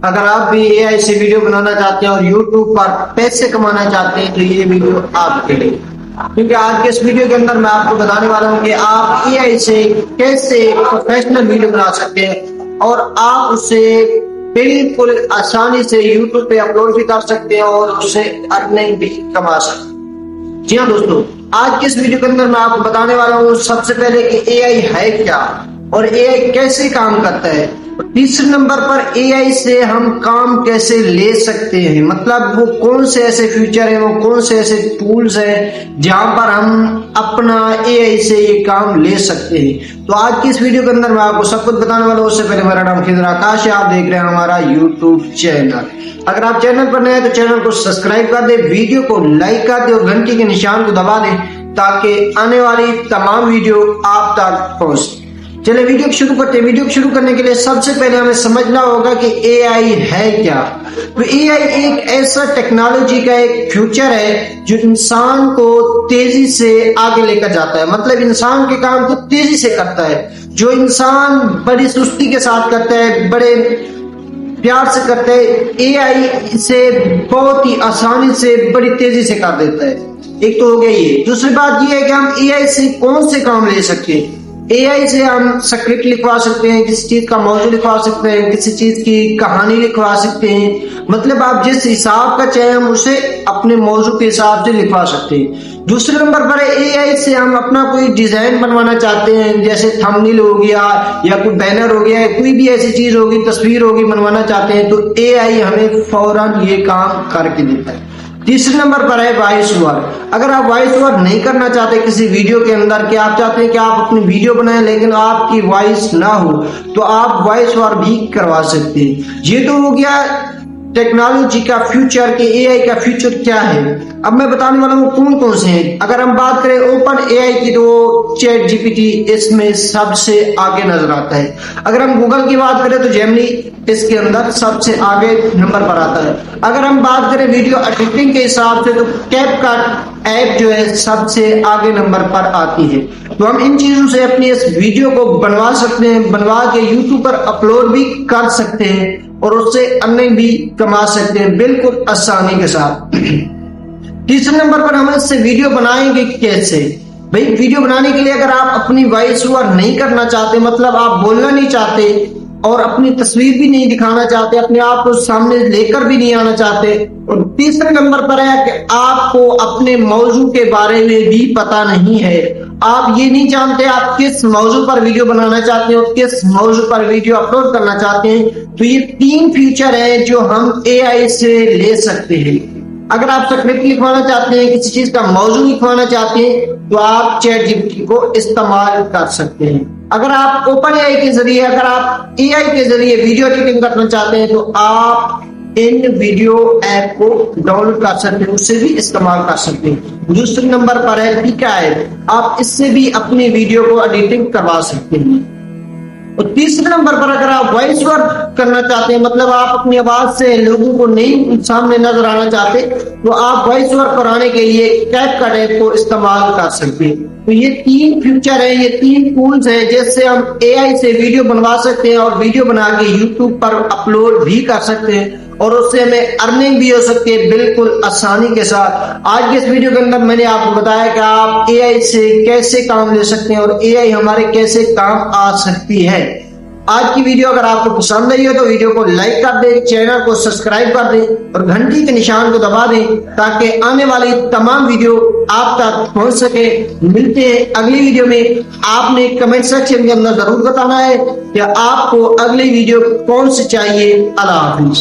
अगर आप भी एआई से वीडियो बनाना चाहते हैं और यूट्यूब पर पैसे कमाना चाहते हैं तो ये वीडियो आपके लिए, क्योंकि आज के इस वीडियो के अंदर मैं आपको बताने वाला हूं कि आप एआई से कैसे प्रोफेशनल वीडियो बना सकते हैं और आप उसे बिल्कुल आसानी से यूट्यूब पे अपलोड भी कर सकते हैं और उससे अर्निंग भी कमा सकते हैं। जी हाँ दोस्तों, आज के इस वीडियो के अंदर मैं आपको बताने वाला हूँ सबसे पहले कि एआई है क्या और एआई कैसे काम करता है। तीसरे नंबर पर एआई से हम काम कैसे ले सकते हैं, मतलब वो कौन से ऐसे फीचर है, वो कौन से ऐसे टूल्स हैं जहां पर हम अपना एआई से ये काम ले सकते हैं। तो आज की इस वीडियो के अंदर मैं आपको सब कुछ बताने वाला हूँ। उससे पहले मेरा नाम खिजर आकाश है, आप देख रहे हैं हमारा यूट्यूब चैनल। अगर आप चैनल पर नए हैं तो चैनल को सब्सक्राइब कर दे, वीडियो को लाइक कर दे और घंटी के निशान को दबा दे ताकि आने वाली तमाम वीडियो आप तक पहुंचे। चलिए वीडियो को शुरू करते हैं। वीडियो को शुरू करने के लिए सबसे पहले हमें समझना होगा कि एआई है क्या। तो एआई एक ऐसा टेक्नोलॉजी का एक फ्यूचर है जो इंसान को तेजी से आगे लेकर जाता है, मतलब इंसान के काम को तेजी से करता है। जो इंसान बड़ी सुस्ती के साथ करता है, बड़े प्यार से करता है, एआई से बहुत ही आसानी से बड़ी तेजी से कर देता है। एक तो हो गया ये। दूसरी बात ये है कि हम एआई से कौन से काम ले सकते हैं। एआई से हम स्क्रिप्ट लिखवा सकते हैं, किसी चीज का मौजू लिखवा सकते हैं, किसी चीज की कहानी लिखवा सकते हैं, मतलब आप जिस हिसाब का चाहे हम उसे अपने मौजू के हिसाब से लिखवा सकते हैं। दूसरे नंबर पर एआई से हम अपना कोई डिजाइन बनवाना चाहते हैं, जैसे थंबनेल हो गया या कोई बैनर हो गया, कोई भी ऐसी चीज होगी, तस्वीर होगी, बनवाना चाहते हैं तो एआई हमें फौरन ये काम करके देता है। तीसरे नंबर पर है वॉइस ओवर। अगर आप वॉइस ओवर नहीं करना चाहते किसी वीडियो के अंदर, कि आप चाहते हैं कि आप अपनी वीडियो बनाएं लेकिन आपकी वॉइस ना हो, तो आप वॉइस ओवर भी करवा सकते हैं। ये तो हो गया टेक्नोलॉजी का फ्यूचर के एआई का फ्यूचर क्या है। अब मैं बताने वाला हूँ कौन कौन से हैं। अगर हम बात करें ओपन एआई की तो चैट जीपीटी इसमें सबसे आगे नजर आता है। अगर हम गूगल की बात करें तो जेमिनी इसके अंदर सबसे आगे नंबर पर आता है। अगर हम बात करें वीडियो एडिटिंग के हिसाब से तो कैपकट ऐप जो है सबसे आगे नंबर पर आती है। तो हम इन चीजों से अपनी इस वीडियो को बनवा सकते हैं, बनवा के यूट्यूब पर अपलोड भी कर सकते हैं और उससे अर्निंग भी कमा सकते हैं बिल्कुल आसानी के साथ। तीसरे नंबर पर हम इससे वीडियो बनाएंगे कैसे। भाई वीडियो बनाने के लिए अगर आप अपनी वॉइस ओवर नहीं करना चाहते, मतलब आप बोलना नहीं चाहते और अपनी तस्वीर भी नहीं दिखाना चाहते, अपने आप को सामने लेकर भी नहीं आना चाहते, और तीसरे नंबर पर है कि आपको अपने मौजू के बारे में भी पता नहीं है, आप ये नहीं जानते आप किस मौजू पर वीडियो बनाना चाहते हैं और किस मौजू पर वीडियो अपलोड करना चाहते हैं, तो ये 3 फीचर है जो हम एआई से ले सकते हैं। अगर आप स्क्रिप्ट लिखवाना चाहते हैं, किसी चीज का मौजू लिखवाना चाहते हैं तो आप चैट जीपीटी को इस्तेमाल कर सकते हैं। अगर आप ओपन एआई के जरिए, अगर आप एआई के जरिए वीडियो एडिटिंग करना चाहते हैं तो आप इन वीडियो ऐप को डाउनलोड कर सकते हैं, उससे भी इस्तेमाल कर सकते हैं। दूसरे नंबर पर है पिका ऐप, आप इससे भी अपनी वीडियो को एडिटिंग करवा सकते हैं। और तीसरे नंबर पर अगर आप वॉइस ओवर करना चाहते हैं, मतलब आप अपनी आवाज से लोगों को नहीं सामने नजर आना चाहते, तो आप वॉइस ओवर कराने के लिए कैपकट ऐप को इस्तेमाल कर सकते हैं। तो ये 3 फीचर है, ये 3 टूल्स हैं जिससे हम एआई से वीडियो बनवा सकते हैं और वीडियो बना के यूट्यूब पर अपलोड भी कर सकते हैं और उससे हमें अर्निंग भी हो सकती है बिल्कुल आसानी के साथ। आज के इस वीडियो के अंदर मैंने आपको बताया कि आप एआई से कैसे काम ले सकते हैं और एआई हमारे कैसे काम आ सकती है। आज की वीडियो अगर आपको पसंद आई हो तो वीडियो को लाइक कर दें, चैनल को सब्सक्राइब कर दें और घंटी के निशान को दबा दें ताकि आने वाली तमाम वीडियो आप तक पहुंच सके। मिलते हैं अगली वीडियो में। आपने कमेंट सेक्शन के अंदर जरूर बताना है कि आपको अगली वीडियो कौन सी चाहिए। अल्लाह हाफिज।